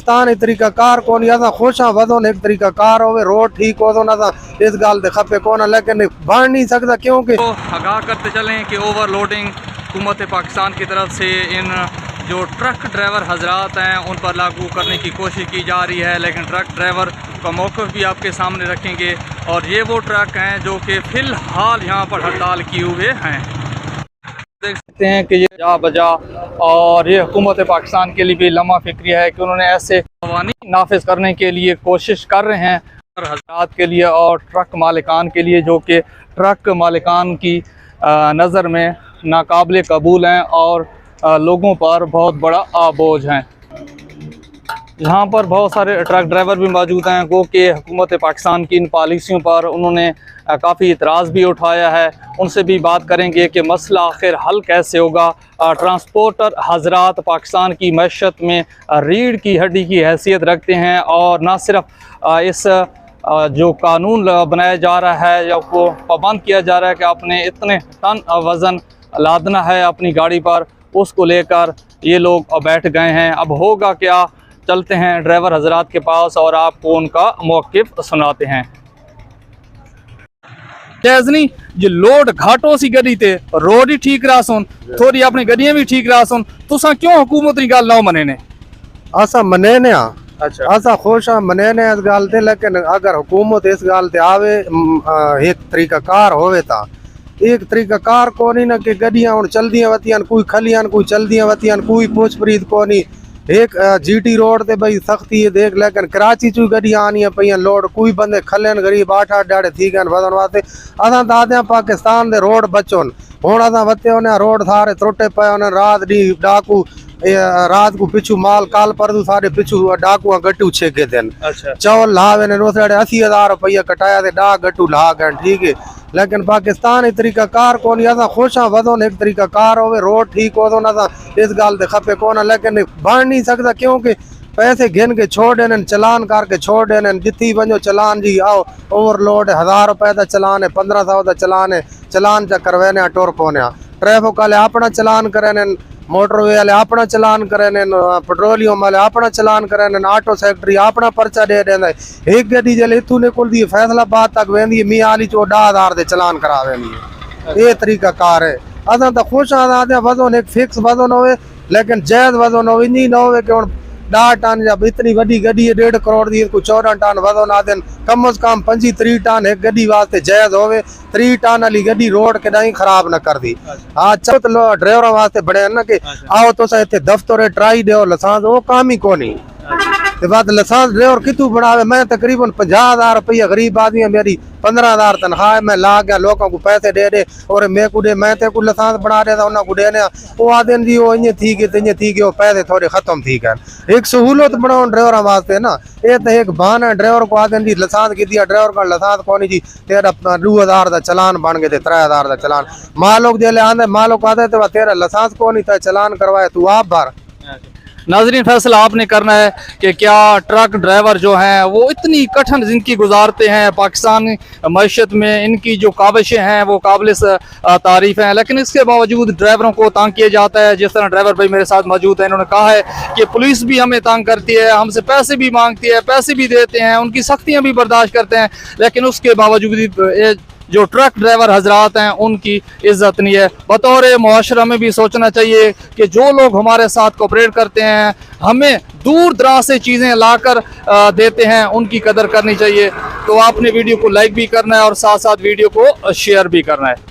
पाकिस्तान तरीका कार को नहीं खुश हाँ वजो एक तरीका कार हो रोड ठीक हो तो इस गाल दे खपे कौन लेकिन बन नहीं सकता क्योंकि तो आगाह करते चलें कि ओवरलोडिंग हुकूमत पाकिस्तान की तरफ से इन जो ट्रक ड्राइवर हजरात हैं उन पर लागू करने की कोशिश की जा रही है, लेकिन ट्रक ड्राइवर का मौक़िफ़ भी आपके सामने रखेंगे। और ये वो ट्रक हैं जो कि फ़िलहाल यहाँ पर हड़ताल किए हुए हैं। देख सकते हैं कि ये जा बजा और ये हुकूमत पाकिस्तान के लिए भी लम्हा फिक्री है कि उन्होंने ऐसे क़वानीन नाफिज करने के लिए कोशिश कर रहे हैं हजरात के लिए और ट्रक मालिकान के लिए, जो कि ट्रक मालिकान की नज़र में नाकाबिल कबूल हैं और लोगों पर बहुत बड़ा बोझ हैं। यहाँ पर बहुत सारे ट्रक ड्राइवर भी मौजूद हैं गो कि हुकूमत पाकिस्तान की इन पॉलिसियों पर उन्होंने काफ़ी इतराज़ भी उठाया है। उनसे भी बात करेंगे कि मसला आखिर हल कैसे होगा। ट्रांसपोर्टर हजरात पाकिस्तान की मईशत में रीढ़ की हड्डी की हैसियत रखते हैं और न सिर्फ इस जो कानून बनाया जा रहा है या वो पाबंद किया जा रहा है कि आपने इतने टन वज़न लादना है अपनी गाड़ी पर, उसको लेकर ये लोग बैठ गए हैं। अब होगा क्या, चलते हैं ड्राइवर हजरात के पास और आपको उनका मौक़िफ़ सुनाते हैं। नहीं जो लोड घाटों सी गड्डी थे रोड ही ठीक रहा सुन, थोड़ी अपनी गड्डियां भी ठीक रहा सुन, तुसा क्यों हुकूमत की गल ना मने ने? असा मने ने अच्छा असा खुश हाँ मने ने इस गाल ते, लेकिन अगर हुकूमत इस गाल ते आवे एक तरीका कार होवे ता एक तरीका कार को नहीं ना कि गड्डियां हुण चलदियां वतियां कोई खलियां कोई चलदियां वतियां कोई पोछपरीद को नहीं। एक जीटी रोड ते भाई सख्ती है देख, लेकिन कराची चू गड्डियां आनियां पईयां लोड कोई बंदे खलन गरीब 8-8 ॾाड़े थी गए वधण वास्ते। असां तो आदे पाकिस्तान दे रोड बचोन हुण असां वते उन्हें रोड सारे त्रुटे पे उन्हें रात डी डाकू रात को पिछू माल काल परदू सारे पिछू डाकू गट्टू छेके देन। अच्छा चौल लावे ने 80,000 रुपया कटाया ते डा गट्टू ला गए ठीक है, लेकिन पाकिस्तान तरीका कार को नहीं असां खुश हाँ वजो एक तरीका कार हो रोड ठीक हो तो इस गाल दे खपे कौन लेकिन बन नहीं सकता क्योंकि पैसे गिन के छोड़ देने चलान करके छोड़ देने जितनी वजो चलान जी आओ ओवरलोड 1000 रुपए का चलान है 1500 का चलान है, चलान चा करवाने टुर पौने ट्रैफिक वाले अपना चलान करें, मोटरवे वाले अपना चलान करें, पेट्रोलियम वाले अपना चलान करें, ऑटो सेक्टरी अपना पर्चा दे देंगे। एक गड्डी जल इतू निकलती है फैसलाबाद तक वेंदी मियाँ वाली 14,000 दे चलान करा वेंदी है। ये तरीका कार है। असां तो खुश आते वजन एक फिक्स वजन हो लेकिन जायज़ वजन हो इंजी ना हो कि हम 10 टन जब इतनी वड्डी गड्डी है 1.5 करोड़ की को 14 टन वजन आते कम से कम 25-30 टन एक गड्डी वास्ते जायज़ हो। 3 टन वाली गड्डी रोड के नहीं खराब न कर दी। हाँ चलो तो ड्राइवर वास्ते बड़े ना कि आओ तो इतने दफ्तर ट्राई दो लाइसेंस वो काम ही को नहीं बात लाइसेंस ड्राइवर कितू बनावे। मैं तकरीबन 50,000 रुपया गरीब आदमी है, मेरी 15,000 तनख्वाह है, मैं ला गया लोगों को पैसे दे दे और मैं को दे मैं ते को लाइसेंस बना दे उन्होंने को देने वो आदमी जी वो इं थी गए वो पैसे थोड़े खत्म थी गए। एक सहूलत बनाओ ड्राइवर वास्ते ना, ये तो एक बहाना है ड्राइवर को आदमी जी लाइसेंस की दिया ड्राइवर का लाइसेंस को नहीं जी तेरा 2,000 का चलान बन गए थे 3,000 का चलान मालोक जेले आंदे मालोक आते तो तेरा लाइसेंस को नहीं था चलान करवाए तू आप भर। नाजरीन फैसला आपने करना है कि क्या ट्रक ड्राइवर जो हैं वो इतनी कठिन ज़िंदगी गुजारते हैं पाकिस्तान मईशत में, इनकी जो काविशें हैं वो काबिल तारीफ़ हैं, लेकिन इसके बावजूद ड्राइवरों को तंग किया जाता है। जिस तरह ड्राइवर भाई मेरे साथ मौजूद हैं, इन्होंने कहा है कि पुलिस भी हमें तंग करती है, हमसे पैसे भी मांगती है, पैसे भी देते हैं, उनकी सख्तियाँ भी बर्दाश्त करते हैं, लेकिन उसके बावजूद जो ट्रक ड्राइवर हजरात हैं उनकी इज्जत नहीं है। बतौर मुआशरा में भी सोचना चाहिए कि जो लोग हमारे साथ कोऑपरेट करते हैं, हमें दूर दराज से चीज़ें लाकर देते हैं, उनकी कदर करनी चाहिए। तो आपने वीडियो को लाइक भी करना है और साथ साथ वीडियो को शेयर भी करना है।